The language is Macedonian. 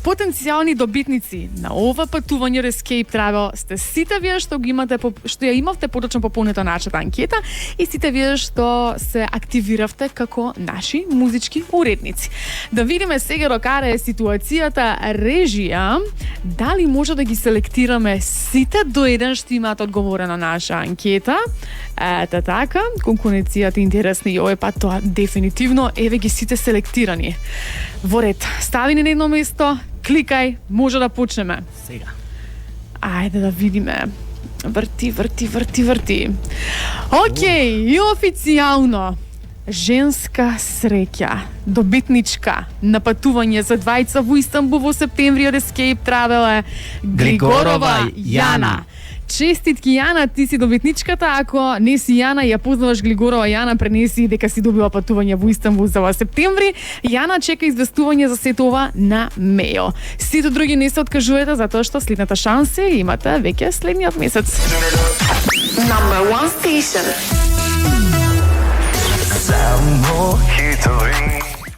потенцијални добитници на ова патување од Escape Travel сте сите вие што ја имавте поточно пополнета нашата анкета и сите вие што се активиравте како наши музички уредници. Да видиме сега до каде е ситуацијата режија, дали може да ги селектираме сите до еден што имаат одговорена наша анкета. Ета така, конкуренцијата е интересна и овој пат тоа дефинитивно, еве ги сите селектирани. Во ред, стави на едно место, кликај, може да почнеме. Сега. Ајде да видиме. Врти. Океј, и официјално женска среќа, добитничка на патување за двајца во Истанбул во септември од Escape Travel е Григорова Јана. Честитки, Јана, ти си добитничката. Ако не си Јана, ја познаваш Григорова Јана, пренеси дека си добила патување во Истанбул за септември. Јана чека известување за сето ова на мејл. Сите други не се откажувате затоа што следната шанса имате веќе следниот месец. Number 1 station. Само хитови.